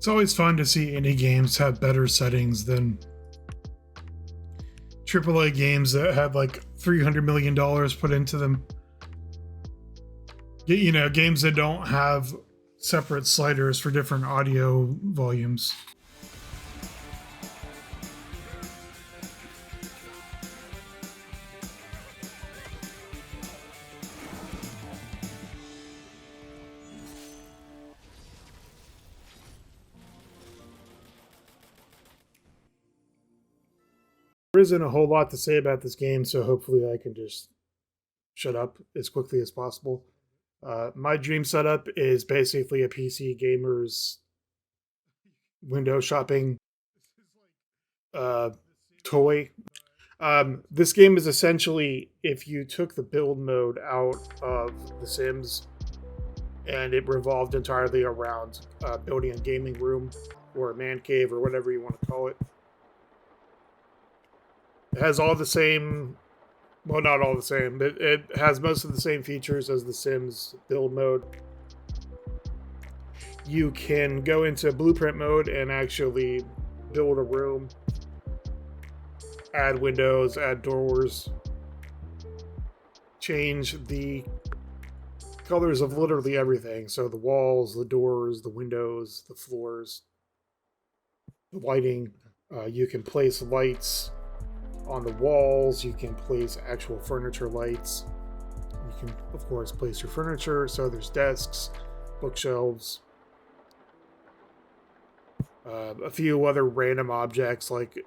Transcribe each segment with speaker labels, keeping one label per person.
Speaker 1: It's always fun to see indie games have better settings than AAA games that had like $300 million put into them. You know, games that don't have separate sliders for different audio volumes. There isn't a whole lot to say about this game, so hopefully I can just shut up as quickly as possible. My dream setup is basically a PC gamer's window shopping uh, toy. This game is essentially if you took the build mode out of The Sims and it revolved entirely around building a gaming room or a man cave or whatever you want to call it. It has all the same, well, not all the same, but it has most of the same features as The Sims build mode. You can go into blueprint mode and actually build a room, add windows, add doors, change the colors of literally everything. So the walls, the doors, the windows, the floors, the lighting. You can place lights on the walls. You can place actual furniture lights. You can, of course, place your furniture. So there's desks, bookshelves, a few other random objects. Like,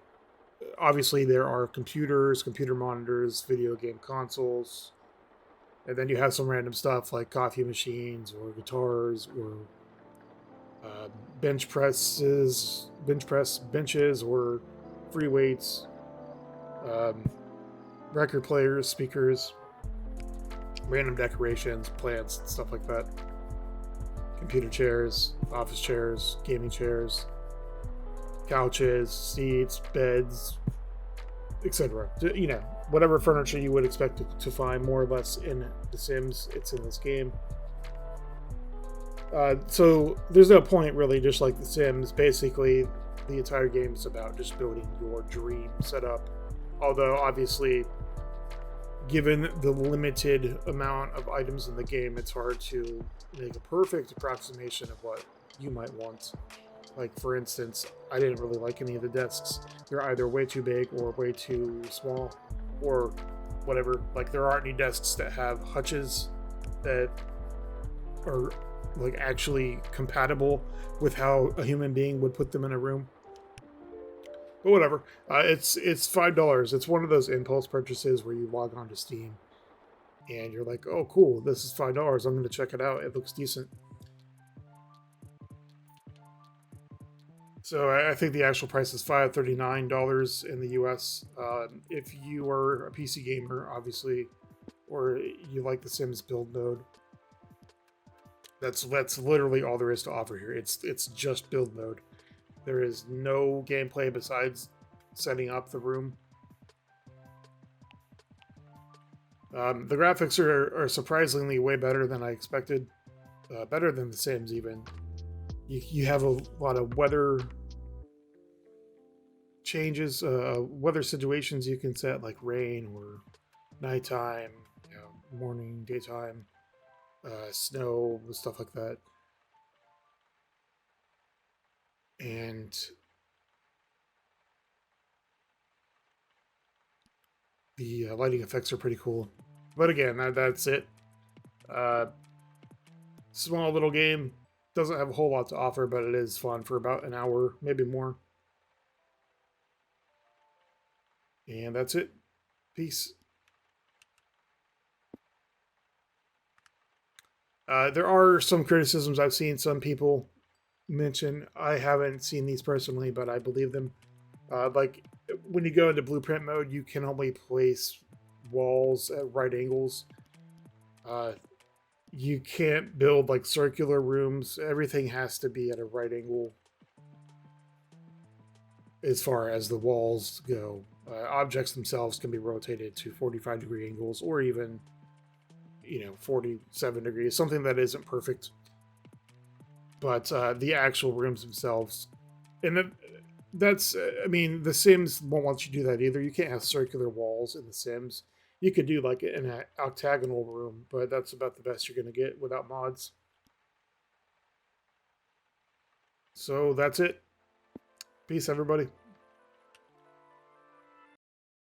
Speaker 1: obviously, there are computers, computer monitors, video game consoles. And then you have some random stuff like coffee machines or guitars or benches or free weights. Record players, speakers, random decorations, plants, stuff like that. Computer chairs, office chairs, gaming chairs, couches, seats, beds, etc. You know, whatever furniture you would expect to find more or less in The Sims, it's in this game. So there's no point really, just like The Sims. Basically, the entire game is about just building your dream setup. Although, obviously, given the limited amount of items in the game, it's hard to make a perfect approximation of what you might want. Like, for instance, I didn't really like any of the desks. They're either way too big or way too small, or whatever. Like, there aren't any desks that have hutches that are, like, actually compatible with how a human being would put them in a room. But whatever. It's $5. It's one of those impulse purchases where you log on to Steam and you're like, oh, cool, this is $5. I'm going to check it out. It looks decent. So I think the actual price is $539 in the US. If you are a PC gamer, obviously, or you like the Sims build mode, that's literally all there is to offer here. It's just build mode. There is no gameplay besides setting up the room. The graphics are surprisingly way better than I expected. Better than The Sims, even. You have a lot of weather changes, weather situations you can set, like rain or nighttime, morning, daytime, snow, stuff like that. And the lighting effects are pretty cool. But again, that's it. Small little game. Doesn't have a whole lot to offer, but it is fun for about an hour, maybe more. And that's it. Peace. There are some criticisms I've seen some people mention. I haven't seen these personally, but I believe them. Like, when you go into blueprint mode, you can only place walls at right angles. You can't build like circular rooms. Everything has to be at a right angle as far as the walls go. Objects themselves can be rotated to 45-degree angles, or even 47 degrees, something that isn't perfect. but the actual rooms themselves, and that's I mean, The Sims won't let you do that either. You can't have circular walls in The Sims. You could do like an octagonal room, but that's about the best you're gonna get without mods. So that's it. Peace, everybody.